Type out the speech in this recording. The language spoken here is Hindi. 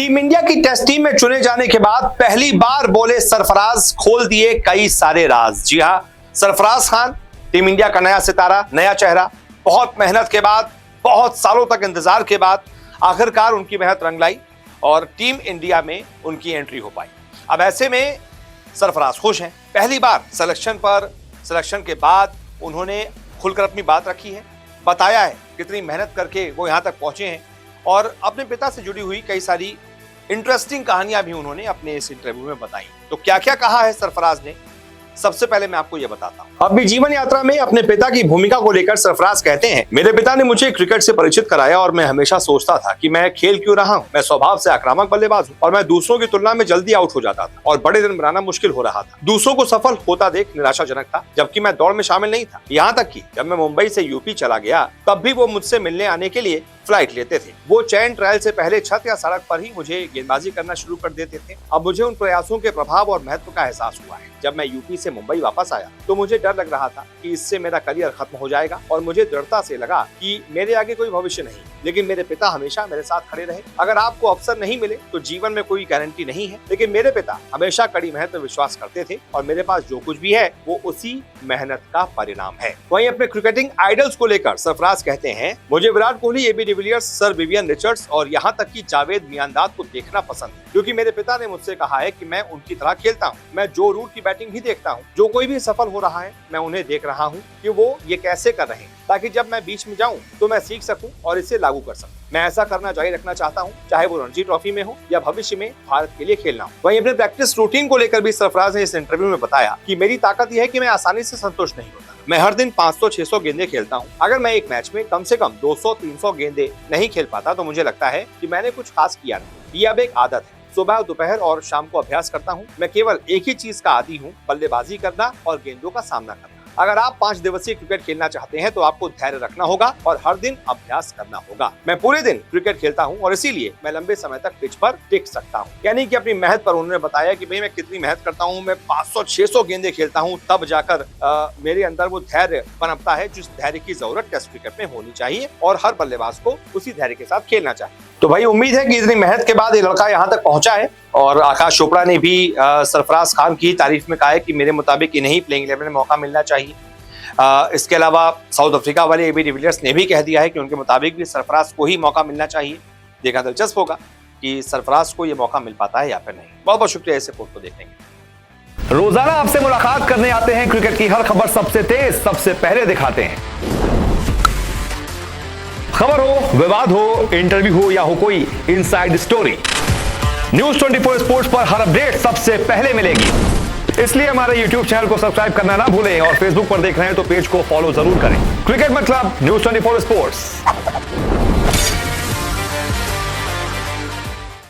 टीम इंडिया की टेस्ट टीम में चुने जाने के बाद पहली बार बोले सरफराज, खोल दिए कई सारे राज। जी हां, सरफराज खान टीम इंडिया का नया सितारा, नया चेहरा। बहुत मेहनत के बाद, बहुत सालों तक इंतजार के बाद आखिरकार उनकी मेहनत रंग लाई और टीम इंडिया में उनकी एंट्री हो पाई। अब ऐसे में सरफराज खुश हैं। पहली बार सिलेक्शन के बाद उन्होंने खुलकर अपनी बात रखी है, बताया है कितनी मेहनत करके वो यहां तक पहुंचे हैं और अपने पिता से जुड़ी हुई कई सारी इंटरेस्टिंग कहानियां भी उन्होंने अपने इस इंटरव्यू में बताई। तो क्या क्या कहा है सरफराज ने, सबसे पहले मैं आपको यह बताता हूं। अपनी जीवन यात्रा में अपने पिता की भूमिका को लेकर सरफराज कहते हैं, मेरे पिता ने मुझे क्रिकेट से परिचित कराया और मैं हमेशा सोचता था कि मैं खेल क्यों रहा हूं। मैं स्वभाव से आक्रामक बल्लेबाज हूं और मैं दूसरों की तुलना में जल्दी आउट हो जाता था और बड़े दिन बनाना मुश्किल हो रहा था। दूसरों को सफल होता देख निराशाजनक था, जबकि मैं दौड़ में शामिल नहीं था। यहाँ तक कि जब मैं मुंबई से यूपी चला गया तब भी वो मुझसे मिलने आने के लिए फ्लाइट लेते थे। वो चयन ट्रायल से पहले छत या सड़क पर ही मुझे गेंदबाजी करना शुरू कर देते थे। अब मुझे उन प्रयासों के प्रभाव और महत्व का एहसास हुआ है। जब मैं यूपी से मुंबई वापस आया तो मुझे डर लग रहा था कि इससे मेरा करियर खत्म हो जाएगा और मुझे दृढ़ता से लगा कि मेरे आगे कोई भविष्य नहीं, लेकिन मेरे पिता हमेशा मेरे साथ खड़े रहे। अगर आपको अवसर नहीं मिले तो जीवन में कोई गारंटी नहीं है, लेकिन मेरे पिता हमेशा कड़ी मेहनत में विश्वास करते थे और मेरे पास जो कुछ भी है वो उसी मेहनत का परिणाम है। वहीं अपने क्रिकेटिंग आइडल्स को लेकर सरफराज कहते हैं, मुझे Virat Kohli, AB de Villiers, Sir Vivian Richards और यहाँ तक कि जावेद मियांदाद को देखना पसंद है, क्योंकि मेरे पिता ने मुझसे कहा है कि मैं उनकी तरह खेलता हूँ। मैं जो रूट की बैटिंग भी देखता हूँ, जो कोई भी सफल हो रहा है मैं उन्हें देख रहा हूँ कि वो ये कैसे कर रहे हैं, ताकि जब मैं बीच में जाऊं तो मैं सीख सकूं और इसे लागू कर सकूं। मैं ऐसा करना जारी रखना चाहता हूं, चाहे वो रणजी ट्रॉफी में हो या भविष्य में भारत के लिए खेलना हो। वहीं अपने प्रैक्टिस रूटीन को लेकर भी सरफराज ने इस इंटरव्यू में बताया कि मेरी ताकत यह है कि मैं आसानी से संतुष्ट नहीं होता। मैं हर दिन 500-600 गेंदे खेलता हूँ। अगर मैं एक मैच में कम से कम 200-300 गेंदे नहीं खेल पाता तो मुझे लगता है कि मैंने कुछ खास किया नहीं। ये अब एक आदत है। सुबह, दोपहर और शाम को अभ्यास करता हूँ। मैं केवल एक ही चीज का आदी हूँ, बल्लेबाजी करना और गेंदों का सामना करना। अगर आप 5 दिवसीय क्रिकेट खेलना चाहते हैं तो आपको धैर्य रखना होगा और हर दिन अभ्यास करना होगा। मैं पूरे दिन क्रिकेट खेलता हूं और इसीलिए मैं लंबे समय तक पिच पर टिक सकता हूं। यानी कि अपनी मेहनत पर उन्होंने बताया कि भाई मैं कितनी मेहनत करता हूं, मैं 500-600 गेंदे खेलता हूं, तब जाकर मेरे अंदर वो धैर्य पनपता है जिस धैर्य की जरूरत टेस्ट क्रिकेट में होनी चाहिए और हर बल्लेबाज को उसी धैर्य के साथ खेलना चाहिए। तो भाई उम्मीद है कि इतनी मेहनत के बाद ये लड़का यहाँ तक पहुंचा है। और आकाश चोपड़ा ने भी सरफराज खान की तारीफ में कहा है कि मेरे मुताबिक इन्हें प्लेइंग 11 में मौका मिलना चाहिए। इसके अलावा साउथ अफ्रीका वाले एबी डिविलियर्स ने भी कह दिया है कि उनके मुताबिक भी सरफराज को ही मौका मिलना चाहिए। देखना दिलचस्प होगा कि सरफराज को ये मौका मिल पाता है या फिर नहीं। बहुत बहुत शुक्रिया इस रिपोर्ट को देखने के। रोजाना आपसे मुलाकात करने आते हैं, क्रिकेट की हर खबर सबसे तेज, सबसे पहले दिखाते हैं। खबर हो, विवाद हो, इंटरव्यू हो या हो कोई इनसाइड स्टोरी, न्यूज 24 स्पोर्ट्स पर हर अपडेट सबसे पहले मिलेगी। इसलिए हमारे YouTube चैनल को सब्सक्राइब करना ना भूलें और Facebook पर देख रहे हैं तो पेज को फॉलो जरूर करें। क्रिकेट मतलब न्यूज 24 स्पोर्ट्स।